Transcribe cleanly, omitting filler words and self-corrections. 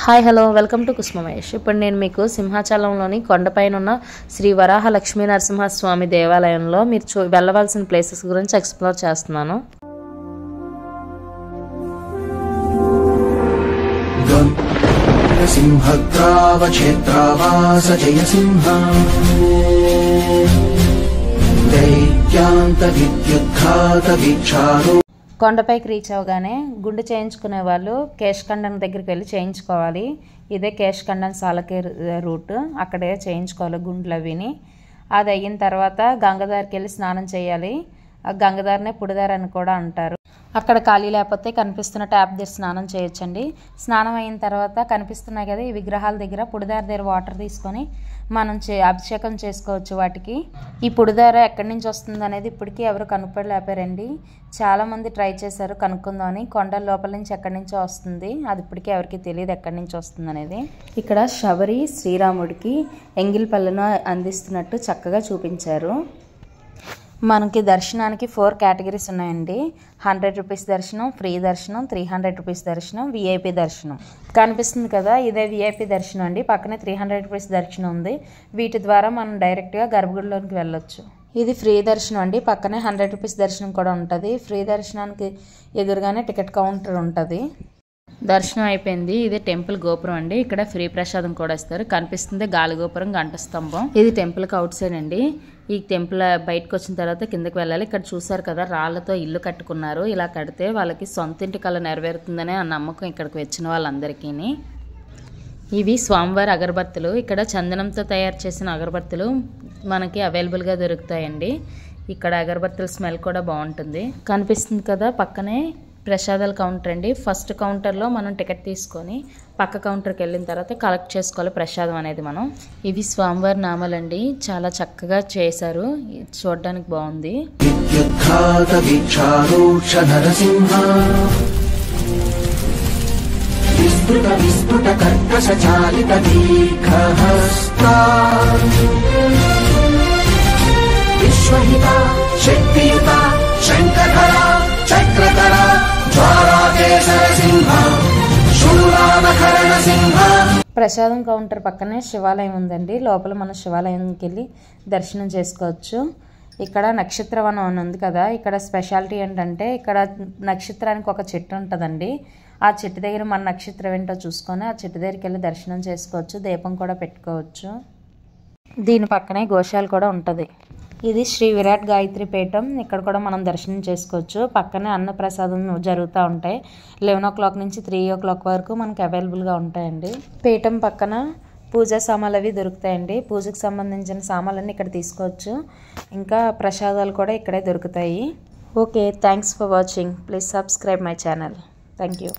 Hi hello welcome to Kusuma Mahesh. ఇప్పుడు నేను మీకు సింహాచలంలోని కొండపైన ఉన్న శ్రీ వరాహ లక్ష్మీ నరసింహస్వామి దేవాలయంలో మీరు వెళ్ళవలసిన ప్లేసెస్ గురించి ఎక్స్ప్లోర్ చేస్తున్నాను. కొండపైకి రీచ్ అవగానే గుండు చేయించుకునే వాళ్ళు కేశఖండం దగ్గరికి వెళ్ళి చేయించుకోవాలి. ఇదే కేశఖండం సాలకేర్ రూట్, అక్కడే చేయించుకోవాలి గుండ్లు అవిని. అది అయిన తర్వాత గంగదారికి వెళ్ళి స్నానం చేయాలి. ఆ గంగదారినే పుడిదారు అని కూడా అంటారు. అక్కడ ఖాళీ లేకపోతే కనిపిస్తున్న ట్యాప్ దగ్గర స్నానం చేయొచ్చండి. స్నానం అయిన తర్వాత కనిపిస్తున్నాయి కదా ఈ విగ్రహాల దగ్గర, పుడిదారు దగ్గర వాటర్ తీసుకొని మనం అభిషేకం చేసుకోవచ్చు వాటికి. ఈ పుడిదార ఎక్కడి నుంచి వస్తుంది అనేది ఇప్పటికీ ఎవరు కనుక్కోలేపారండి. చాలామంది ట్రై చేశారు కనుక్కుందామని. కొండల లోపల నుంచి ఎక్కడి నుంచో వస్తుంది, అది ఇప్పటికీ ఎవరికి తెలియదు ఎక్కడి నుంచి వస్తుంది అనేది. ఇక్కడ శబరి శ్రీరాముడికి ఎంగిల్ పళ్ళను అందిస్తున్నట్టు చక్కగా చూపించారు. మనకి దర్శనానికి 4 కేటగిరీస్ ఉన్నాయండి. 100 రూపీస్ దర్శనం, ఫ్రీ దర్శనం, 300 రూపీస్ దర్శనం, విఐపి దర్శనం. కనిపిస్తుంది కదా ఇదే విఐపి దర్శనం అండి. పక్కనే 300 రూపీస్ దర్శనం ఉంది. వీటి ద్వారా మనం డైరెక్ట్గా గర్భగుడిలోకి వెళ్ళొచ్చు. ఇది ఫ్రీ దర్శనం అండి. పక్కనే 100 రూపీస్ దర్శనం కూడా ఉంటుంది. ఫ్రీ దర్శనానికి ఎదురుగానే టికెట్ కౌంటర్ ఉంటుంది. దర్శనం అయిపోయింది. ఇది టెంపుల్ గోపురం అండి. ఇక్కడ ఫ్రీ ప్రసాదం కూడా ఇస్తారు. కనిపిస్తుంది గాలిగోపురం, గంట స్తంభం. ఇది టెంపుల్కి అవుట్ సైడ్ అండి. ఈ టెంపుల్ బయటకు వచ్చిన తర్వాత కిందకి వెళ్ళాలి. ఇక్కడ చూసారు కదా రాళ్లతో ఇల్లు కట్టుకున్నారు. ఇలా కడితే వాళ్ళకి సొంత ఇంటి కళ నెరవేరుతుందనే ఆ నమ్మకం ఇక్కడికి వచ్చిన వాళ్ళందరికీ. ఇవి స్వామివారి అగరబత్తులు. ఇక్కడ చందనంతో తయారు చేసిన అగరబత్తులు మనకి అవైలబుల్గా దొరుకుతాయండి. ఇక్కడ అగరబత్తుల స్మెల్ కూడా బాగుంటుంది. కనిపిస్తుంది కదా పక్కనే ప్రసాదాల కౌంటర్ అండి. ఫస్ట్ కౌంటర్లో మనం టికెట్ తీసుకొని పక్క కౌంటర్కి వెళ్ళిన తర్వాత కలెక్ట్ చేసుకోవాలి ప్రసాదం అనేది మనం. ఇవి స్వామివారి నామాలండి. చాలా చక్కగా చేశారు, చూడడానికి బాగుంది. ప్రసాదం కౌంటర్ పక్కనే శివాలయం ఉందండి. లోపల మనం శివాలయంకి వెళ్ళి దర్శనం చేసుకోవచ్చు. ఇక్కడ నక్షత్రవనం అని ఉంది కదా, ఇక్కడ స్పెషాలిటీ ఏంటంటే ఇక్కడ నక్షత్రానికి ఒక చెట్టు ఉంటుందండి. ఆ చెట్టు దగ్గర మన నక్షత్రం ఏంటో చూసుకొని ఆ చెట్టు దగ్గరికి వెళ్ళి దర్శనం చేసుకోవచ్చు. దీపం కూడా పెట్టుకోవచ్చు. దీని పక్కనే గోశాల కూడా ఉంటుంది. ఇది శ్రీ విరాట్ గాయత్రి పీఠం. ఇక్కడ కూడా మనం దర్శనం చేసుకోవచ్చు. పక్కనే అన్న ప్రసాదం జరుగుతూ ఉంటాయి. 11 o'clock నుంచి 3 o'clock వరకు మనకు అవైలబుల్గా ఉంటాయండి. పీఠం పక్కన పూజా సామాన్లు అవి దొరుకుతాయండి. పూజకు సంబంధించిన సామాన్లన్నీ ఇక్కడ తీసుకోవచ్చు. ఇంకా ప్రసాదాలు కూడా ఇక్కడే దొరుకుతాయి. Okay, thanks for watching. Please subscribe my channel. Thank you.